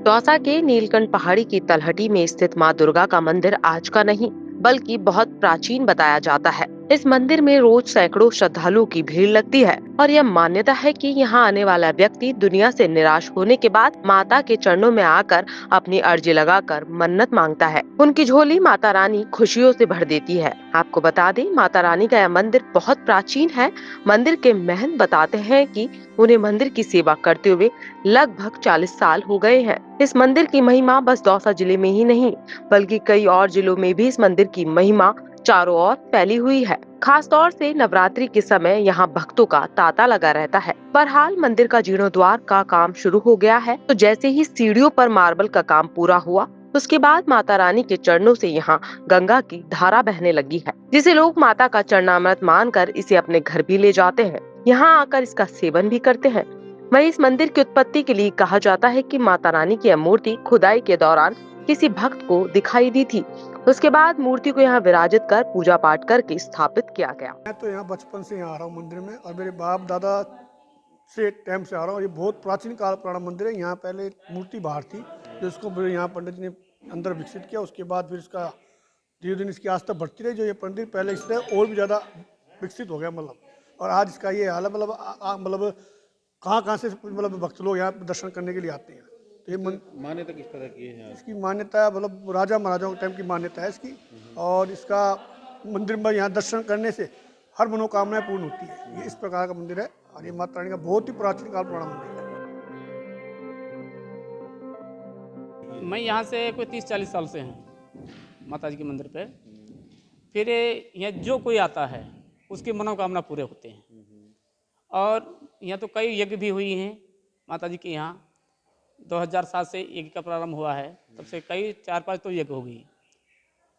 दौसा के नीलकंठ पहाड़ी की तलहटी में स्थित मां दुर्गा का मंदिर आज का नहीं बल्कि बहुत प्राचीन बताया जाता है। इस मंदिर में रोज सैकड़ों श्रद्धालुओं की भीड़ लगती है और यह मान्यता है कि यहाँ आने वाला व्यक्ति दुनिया से निराश होने के बाद माता के चरणों में आकर अपनी अर्जी लगाकर मन्नत मांगता है। उनकी झोली माता रानी खुशियों से भर देती है। आपको बता दें, माता रानी का यह मंदिर बहुत प्राचीन है। मंदिर के महंत बताते हैं कि उन्हें मंदिर की सेवा करते हुए लगभग 40 साल हो गए हैं। इस मंदिर की महिमा बस दौसा जिले में ही नहीं बल्कि कई और जिलों में भी इस मंदिर की महिमा चारों ओर फैली हुई है। खास तौर से नवरात्रि के समय यहाँ भक्तों का तांता लगा रहता है। बहरहाल मंदिर का जीर्णोद्वार का काम शुरू हो गया है, तो जैसे ही सीढ़ियों पर मार्बल का काम पूरा हुआ उसके बाद माता रानी के चरणों से यहाँ गंगा की धारा बहने लगी है, जिसे लोग माता का चरणामृत मानकर इसे अपने घर भी ले जाते हैं। यहाँ आकर इसका सेवन भी करते हैं। वहीं इस मंदिर की उत्पत्ति के लिए कहा जाता है कि माता रानी की यह मूर्ति खुदाई के दौरान किसी भक्त को दिखाई दी थी। उसके बाद मूर्ति को यहाँ विराजित कर पूजा पाठ करके स्थापित किया गया। मैं तो यहाँ बचपन से यहाँ आ रहा हूँ मंदिर में, और मेरे बाप दादा से टाइम से आ रहा हूँ। ये बहुत प्राचीन काल पुराना मंदिर है। यहाँ पहले मूर्ति बाहर थी, जिसको फिर यहाँ पंडित जी ने अंदर विकसित किया। उसके बाद फिर इसका धीरे धीरे इसकी आस्था बढ़ती रही। जो ये मंदिर पहले इससे और भी ज़्यादा विकसित हो गया, मतलब। और आज इसका ये हाल है, मतलब कहाँ कहाँ से मतलब भक्त लोग यहाँ दर्शन करने के लिए आते हैं। तो ये मान्यता किस तरह की है? इसकी मान्यता है, मतलब राजा महाराजाओं के टाइम की मान्यता है इसकी। और इसका मंदिर में यहाँ दर्शन करने से हर मनोकामनाएं पूर्ण होती है। ये इस प्रकार का मंदिर है, और ये माता रानी का बहुत ही प्राचीन काल पुराना मंदिर है। मैं यहाँ से कोई 30-40 साल से हूँ माता जी के मंदिर पे। फिर यहाँ जो कोई आता है उसकी मनोकामना पूरे होते हैं। और यहाँ तो कई यज्ञ भी हुई हैं माता जी के यहाँ। 2007 से यज्ञ का प्रारंभ हुआ है, तब से कई 4-5 तो यज्ञ हो गई।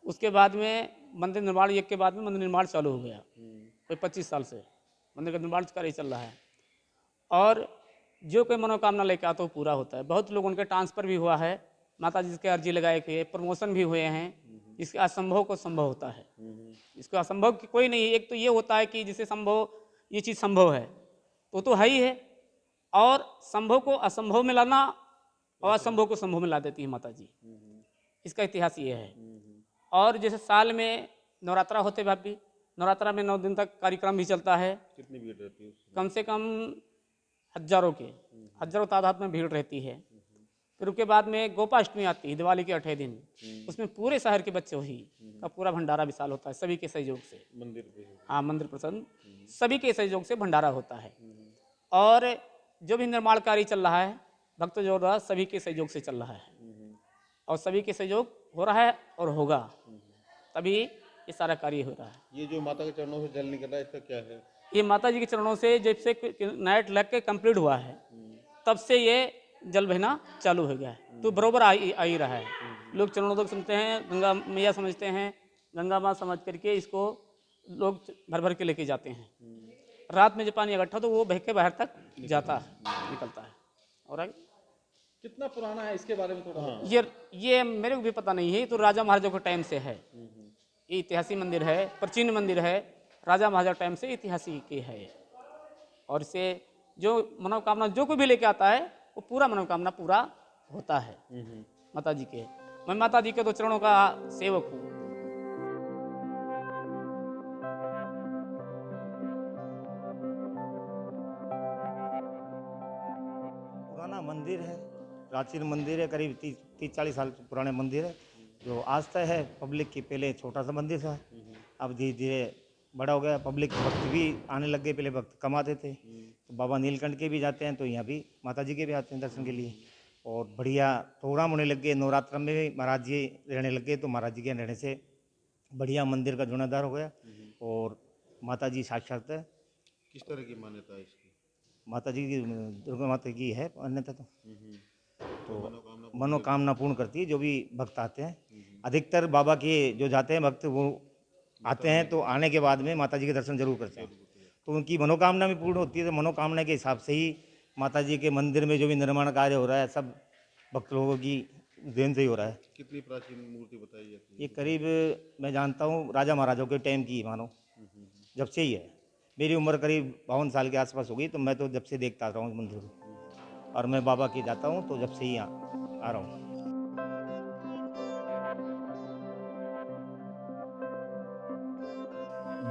उसके बाद में मंदिर निर्माण, यज्ञ के बाद में मंदिर निर्माण चालू हो गया। कोई 25 साल से मंदिर का निर्माण कार्य चल रहा है। और जो कोई मनोकामना लेकर आता है वो पूरा होता है। बहुत लोग उनके ट्रांसफ़र भी हुआ है, माता जी के अर्जी लगाए हुए, प्रमोशन भी हुए हैं। इसके असंभव को संभव होता है। इसको असंभव की कोई नहीं है। एक तो ये होता है कि जिसे संभव, ये चीज़ संभव है तो है ही है। और संभव को असंभव में लाना और असंभव को संभव में ला देती है माता जी। इसका इतिहास ये है। और जैसे साल में नवरात्रा होते भाभी, नवरात्रा में 9 दिन तक कार्यक्रम भी चलता है। कितनी भीड़ रहती है? कम से कम हजारों तादाद में भीड़ रहती है। फिर उसके बाद में गोपाष्टमी आती है, दिवाली के 8 दिन। उसमें पूरे शहर के बच्चे वही का पूरा भंडारा विशाल होता है, सभी के सहयोग से। मंदिर पे? हाँ, मंदिर प्रसन्न सभी के सहयोग से भंडारा होता है। और जो भी निर्माण कार्य चल रहा है भक्त जो रहा सभी के सहयोग से चल रहा है। और सभी के सहयोग हो रहा है और होगा, तभी ये सारा कार्य हो रहा है। ये जो माता के चरणों से जल निकल रहा है, इसका क्या है? ये माता जी के चरणों से जब से नाइट लग के कंप्लीट हुआ है तब से ये जल बहना चालू हो गया है। तो बरोबर आ ही रहा है। लोग चरणों तक सुनते हैं, गंगा मैया समझते हैं, गंगा माँ समझ करके इसको लोग भर भर के लेके जाते हैं। रात में जब पानी इकट्ठा तो वो बह के बाहर तक जाता है, निकलता है। और आगे कितना पुराना है इसके बारे में थोड़ा? हाँ। ये मेरे को भी पता नहीं है। तो राजा महाराजा के टाइम से है। ये ऐतिहासिक मंदिर है, प्राचीन मंदिर है, राजा महाराजा टाइम से ऐतिहासिक है। और इसे जो मनोकामना जो कोई भी लेके आता है वो पूरा मनोकामना पूरा होता है माता जी के। मैं माता जी के तो चरणों का सेवक हूँ। पुराना मंदिर है, प्राचीन मंदिर है, करीब 30-40 साल पुराने मंदिर है। जो आस्था है पब्लिक की, पहले छोटा सा मंदिर था, अब धीरे धीरे बड़ा हो गया। पब्लिक भक्त भी आने लग गए, पहले भक्त कम आते थे। तो बाबा नीलकंठ के भी जाते हैं, तो यहाँ भी माता जी के भी आते हैं दर्शन के लिए। और बढ़िया प्रोग्राम होने लग गए। नवरात्र में भी महाराज जी रहने लग गए, तो महाराज जी के रहने से बढ़िया मंदिर का जीर्णोद्धार हो गया। और माता जी साक्षात है। किस तरह की मान्यता है इसकी? माता जी की, दुर्गा माता की है मान्यता। तो मनोकामना पूर्ण करती है जो भी भक्त आते हैं। अधिकतर बाबा के जो जाते हैं भक्त, वो आते हैं तो आने के बाद में माता जी के दर्शन जरूर करते हैं। तो उनकी मनोकामना भी पूर्ण होती है। तो मनोकामना के हिसाब से ही माता जी के मंदिर में जो भी निर्माण कार्य हो रहा है सब भक्त लोगों की देन से ही हो रहा है। कितनी प्राचीन मूर्ति बताई जाती है? ये करीब मैं जानता हूँ राजा महाराजाओं के टाइम की मानो, जब से ही है। मेरी उम्र करीब 52 साल के आसपास हो गई, तो मैं तो जब से देखता रहा हूँ मंदिर को। और मैं बाबा के जाता हूँ तो जब से ही यहाँ आ रहा हूँ।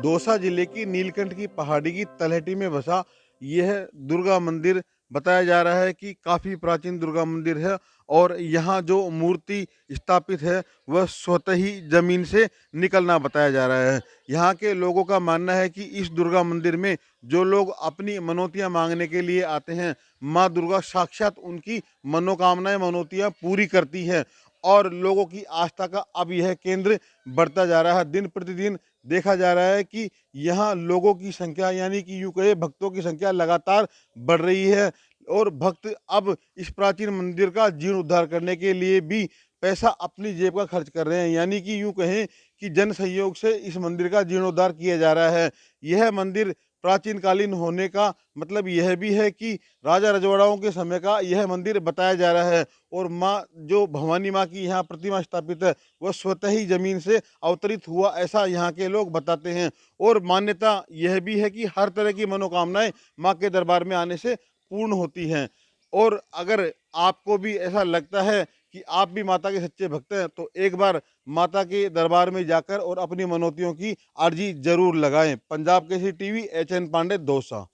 दौसा जिले की नीलकंठ की पहाड़ी की तलहटी में बसा यह दुर्गा मंदिर बताया जा रहा है कि काफी प्राचीन दुर्गा मंदिर है और यहाँ जो मूर्ति स्थापित है वह स्वतः ही जमीन से निकलना बताया जा रहा है। यहाँ के लोगों का मानना है कि इस दुर्गा मंदिर में जो लोग अपनी मनौतियां मांगने के लिए आते हैं, माँ दुर्गा साक्षात उनकी मनोकामनाएं मनौतियां पूरी करती है और लोगों की आस्था का अब यह केंद्र बढ़ता जा रहा है। दिन प्रतिदिन देखा जा रहा है कि यहाँ लोगों की संख्या यानी कि यूं कहे भक्तों की संख्या लगातार बढ़ रही है और भक्त अब इस प्राचीन मंदिर का जीर्णोद्धार करने के लिए भी पैसा अपनी जेब का खर्च कर रहे हैं, यानी कि यूं कहें कि जन सहयोग से इस मंदिर का जीर्णोद्धार किया जा रहा है। यह मंदिर प्राचीन कालीन होने का मतलब यह भी है कि राजा रजवाड़ाओं के समय का यह मंदिर बताया जा रहा है और माँ जो भवानी माँ की यहाँ प्रतिमा स्थापित है वह स्वतः ही जमीन से अवतरित हुआ, ऐसा यहाँ के लोग बताते हैं। और मान्यता यह भी है कि हर तरह की मनोकामनाएं माँ के दरबार में आने से पूर्ण होती हैं। और अगर आपको भी ऐसा लगता है कि आप भी माता के सच्चे भक्त हैं तो एक बार माता के दरबार में जाकर और अपनी मनौतियों की अर्जी जरूर लगाएं। Punjab Kesari TV, HN Pandey, Dausa.